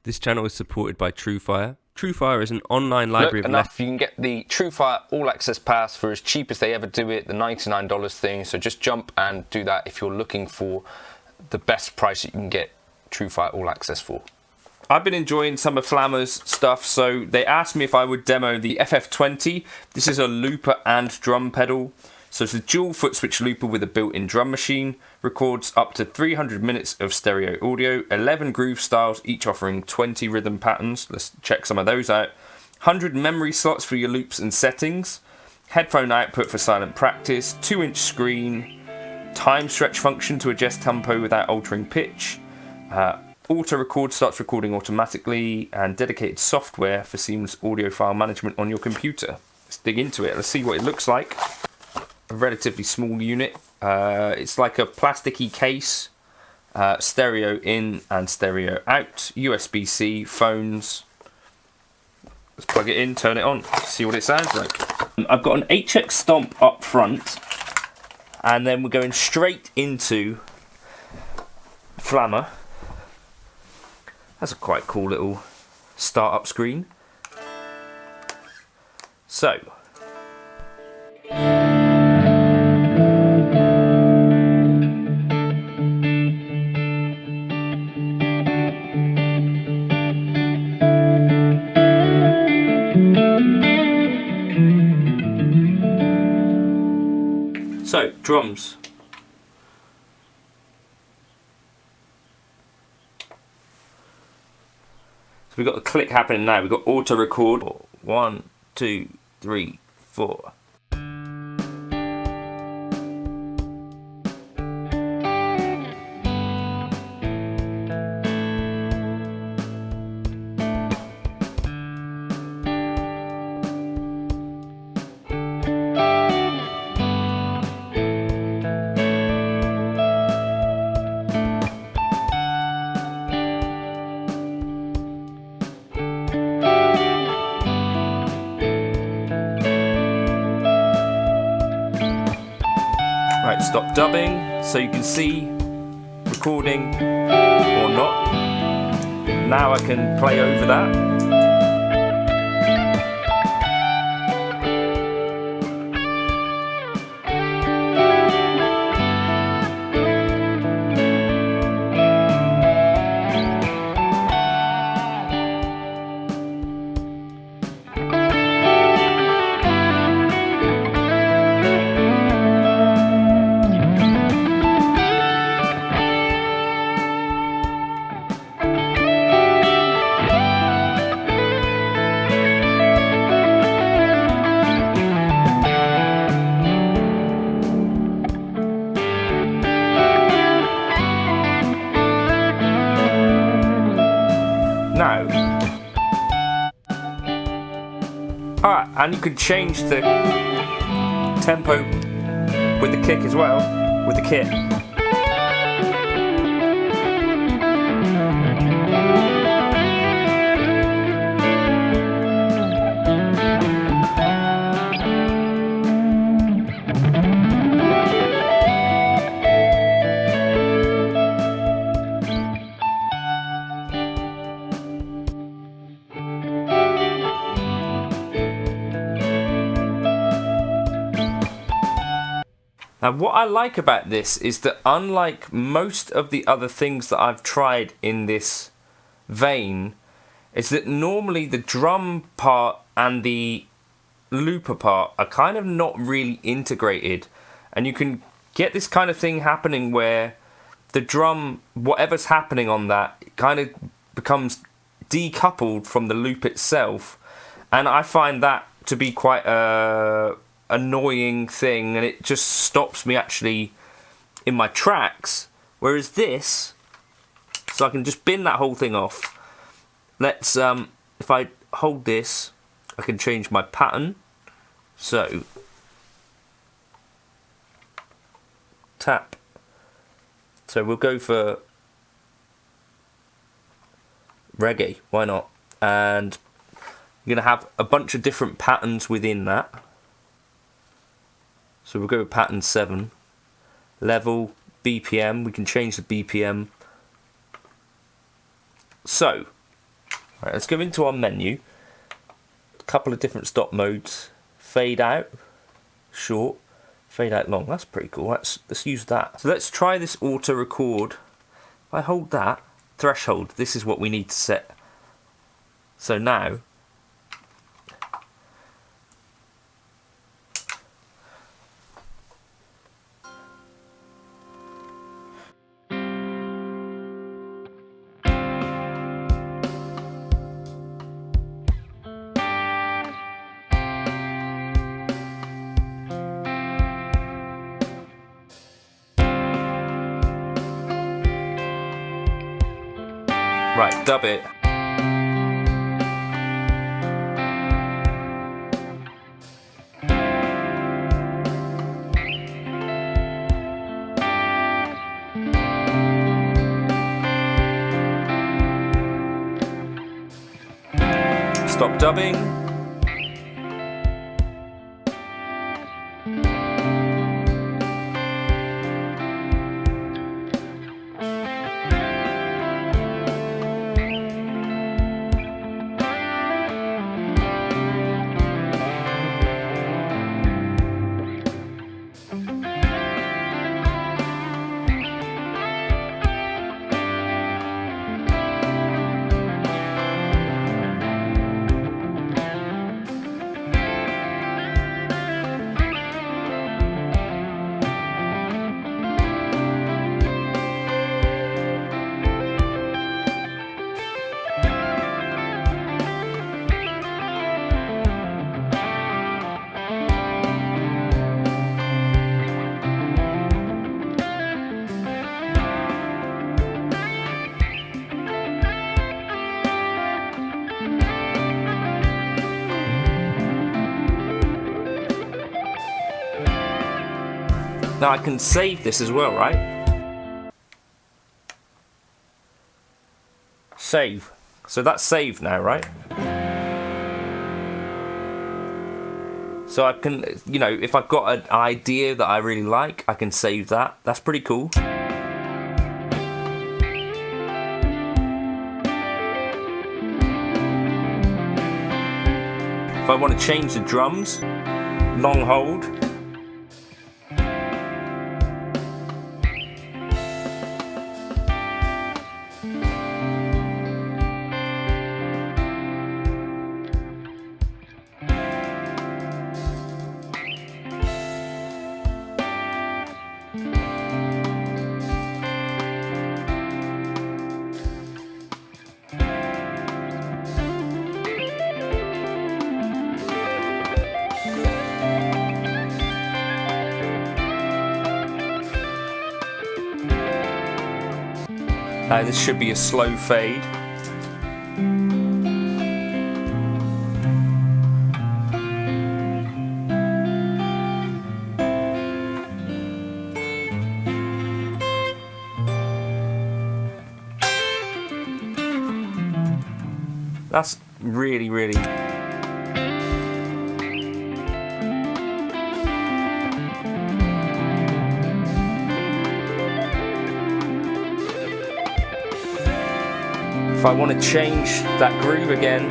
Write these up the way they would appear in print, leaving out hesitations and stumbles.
This channel is supported by Truefire. Truefire is an online library of enough. You can get the Truefire All Access Pass for as cheap as they ever do it, the $99 thing. So just jump and do that if you're looking for the best price that you can get Truefire All Access for. I've been enjoying some of Flamma's stuff, so they asked me if I would demo the FF20. This is a looper and drum pedal. So it's a dual foot switch looper with a built-in drum machine, records up to 300 minutes of stereo audio, 11 groove styles, each offering 20 rhythm patterns. Let's check some of those out. 100 memory slots for your loops and settings, headphone output for silent practice, 2-inch screen, time stretch function to adjust tempo without altering pitch, auto record starts recording automatically, and dedicated software for seamless audio file management on your computer. Let's dig into it. Let's see what it looks like. A relatively small unit. It's like a plasticky case, stereo in and stereo out, USB-C, phones. Let's plug it in, turn it on, see what it sounds like. I've got an HX Stomp up front, and then we're going straight into Flamma. That's a quite cool little startup screen. So, drums. So we've got the click happening now. We've got auto record. 1, 2, 3, 4. Right, stop dubbing, so you can see recording or not. Now I can play over that. Now, alright, and you can change the tempo with the kick as well, with the kit. Now what I like about this is that unlike most of the other things that I've tried in this vein, is that normally the drum part and the looper part are kind of not really integrated, and you can get this kind of thing happening where the drum, whatever's happening on that, kind of becomes decoupled from the loop itself, and I find that to be quite a annoying thing, and it just stops me actually in my tracks. Whereas this, so I can just bin that whole thing off. Let's if I hold this, I can change my pattern. So tap. So we'll go for reggae, why not? And you're gonna have a bunch of different patterns within that. So we'll go with pattern 7. Level, BPM, we can change the BPM. So, Right, let's go into our menu. A couple of different stop modes. Fade out, short, fade out long. That's pretty cool. Let's use that. So let's try this auto record. If I hold that, threshold, this is what we need to set. So now, right, dub it. Stop dubbing. Now I can save this as well, right? Save. So that's saved now, right? So I can, you know, if I've got an idea that I really like, I can save that. That's pretty cool. If I want to change the drums, long hold. This should be a slow fade. That's really, really... If I want to change that groove again,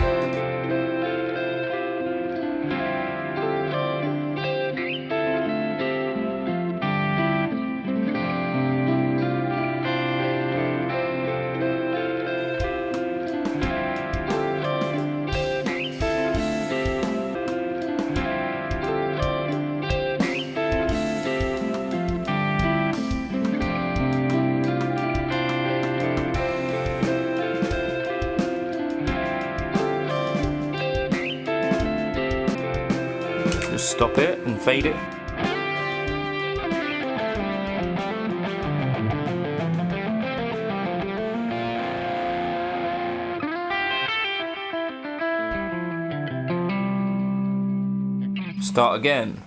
just stop it and fade it. Start again.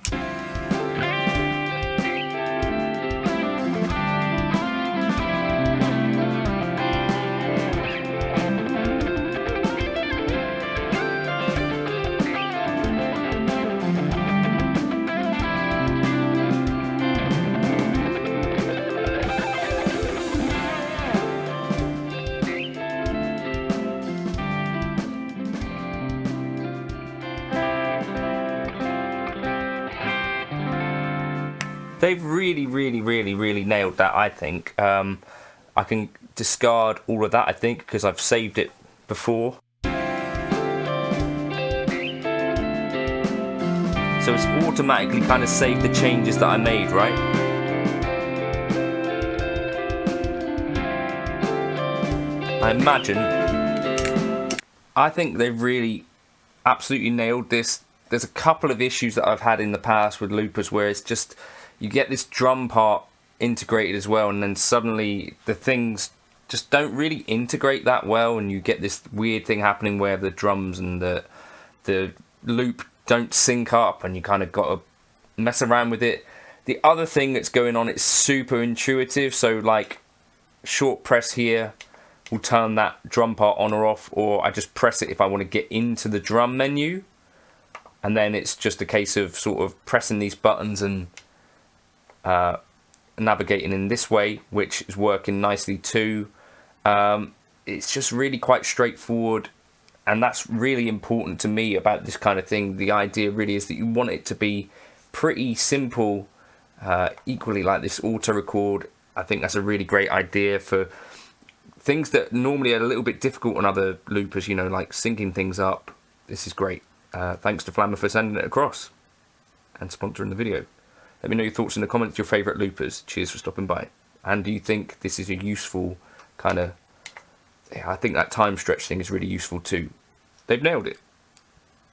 They've really nailed that, I think. I can discard all of that, I think, because I've saved it before. So it's automatically kind of saved the changes that I made, right? I think they've really absolutely nailed this. There's a couple of issues that I've had in the past with loopers where it's just, you get this drum part integrated as well, and then suddenly the things just don't really integrate that well, and you get this weird thing happening where the drums and the loop don't sync up, and you kind of got to mess around with it. The other thing that's going on, it's super intuitive, so like short press here will turn that drum part on or off, or I just press it if I want to get into the drum menu, and then it's just a case of sort of pressing these buttons and navigating in this way, which is working nicely too. It's just really quite straightforward, and that's really important to me about this kind of thing. The idea really is that you want it to be pretty simple. Equally, like this auto record, I think that's a really great idea for things that normally are a little bit difficult on other loopers, you know, like syncing things up. This is great. Thanks to Flamma for sending it across and sponsoring the video. Let me know your thoughts in the comments, your favourite loopers. Cheers for stopping by. And do you think this is a useful kind of... Yeah, I think that time stretch thing is really useful too. They've nailed it.